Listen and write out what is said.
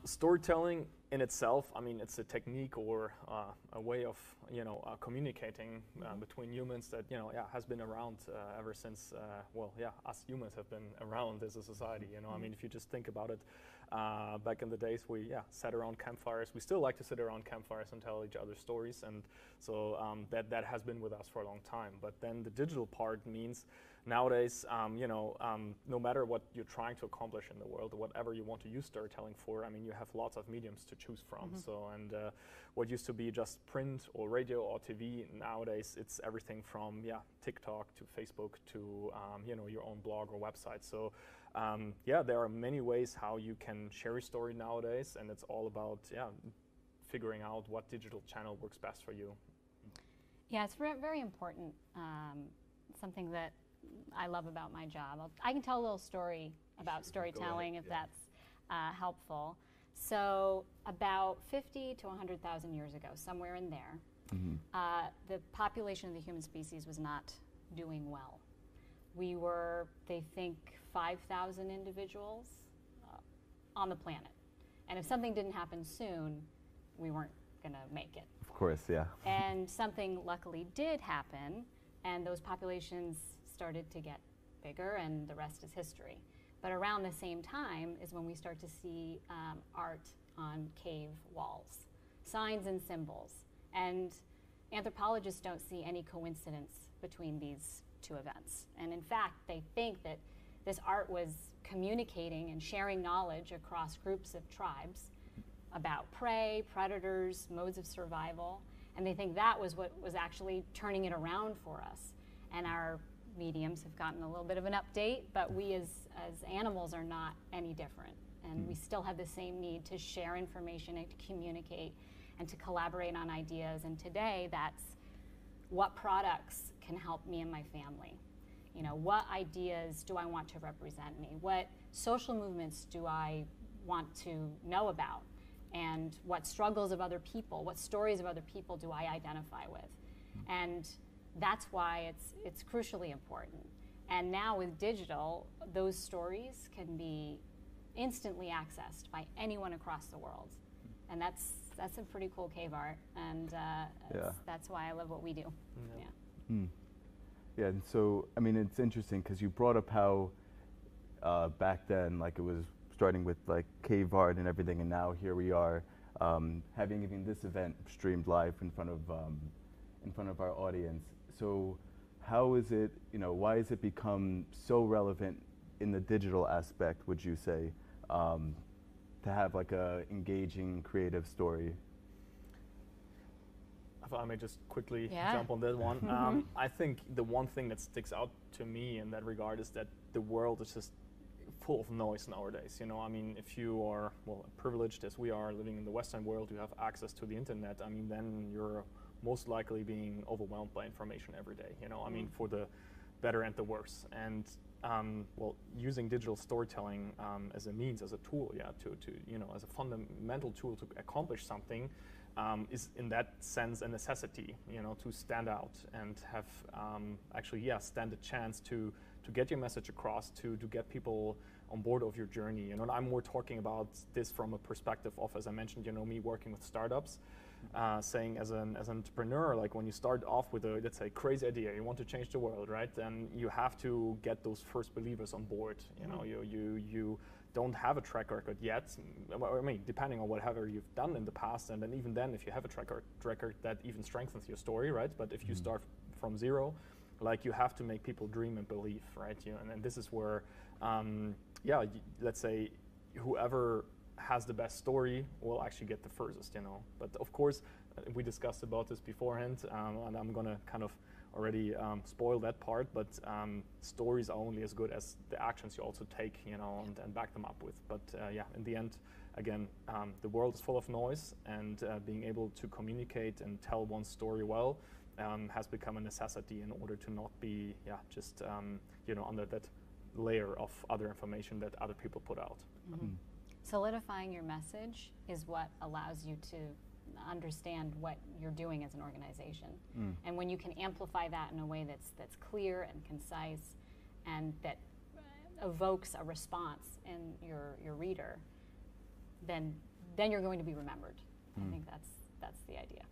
Storytelling in itself, I mean, it's a technique or a way of, communicating between humans that, has been around ever since, us humans have been around as a society, I mean, if you just think about it, back in the days, we, sat around campfires. We still like to sit around campfires and tell each other stories, and so that has been with us for a long time. But then the digital part means nowadays, no matter what you're trying to accomplish in the world, or whatever you want to use storytelling for, I mean, you have lots of mediums to choose from. So, and what used to be just print or radio or TV, nowadays it's everything from TikTok to Facebook to your own blog or website. So, there are many ways how you can share your story nowadays, and it's all about figuring out what digital channel works best for you. Yeah, it's very important. Something that I love about my job. I can tell a little story about storytelling if that's helpful. So about 50 to 100,000 years ago, somewhere in there, the population of the human species was not doing well. We were, they think, 5,000 individuals on the planet. And if something didn't happen soon, we weren't going to make it. Of course, yeah. And something luckily did happen, and those populations started to get bigger, and the rest is history. But around the same time is when we start to see art on cave walls, signs and symbols. And anthropologists don't see any coincidence between these two events. And in fact, they think that this art was communicating and sharing knowledge across groups of tribes about prey, predators, modes of survival. And they think that was what was actually turning it around for us. And our mediums have gotten a little bit of an update, but we as animals are not any different. And we still have the same need to share information and to communicate and to collaborate on ideas. And today, that's what products can help me and my family. What ideas do I want to represent me? What social movements do I want to know about? And what struggles of other people, what stories of other people do I identify with? And that's why it's crucially important. And now with digital, those stories can be instantly accessed by anyone across the world. And that's a pretty cool cave art, and that's why I love what we do. Yeah, and so, I mean, it's interesting because you brought up how back then, like, it was starting with like cave art and everything, and now here we are having even this event streamed live in front of our audience. So how is it, why has it become so relevant in the digital aspect, would you say, to have like a engaging creative story? If I may just quickly jump on that one. I think the one thing that sticks out to me in that regard is that the world is just full of noise nowadays. I mean, if you are, privileged as we are living in the Western world, you have access to the internet, I mean, then you're most likely being overwhelmed by information every day, I mean, for the better and the worse. And using digital storytelling as a means, as a tool, to as a fundamental tool to accomplish something, is in that sense a necessity, to stand out and have stand a chance to get your message across, to get people on board of your journey. And I'm more talking about this from a perspective of, as I mentioned, me working with startups, saying as an entrepreneur, like when you start off with a, let's say, crazy idea, you want to change the world, right? Then you have to get those first believers on board. You don't have a track record yet. I mean, depending on whatever you've done in the past, and then even then, if you have a track record, that even strengthens your story, right? But if you start from zero, like, you have to make people dream and believe, right? And this is where, let's say, whoever has the best story will actually get the furthest, But of course, we discussed about this beforehand, and I'm gonna kind of already spoil that part, but stories are only as good as the actions you also take, and back them up with. But in the end, again, the world is full of noise, and being able to communicate and tell one story well has become a necessity in order to not be just under that layer of other information that other people put out. Solidifying your message is what allows you to understand what you're doing as an organization. And when you can amplify that in a way that's clear and concise, and that evokes a response in your reader, then you're going to be remembered. I think that's the idea.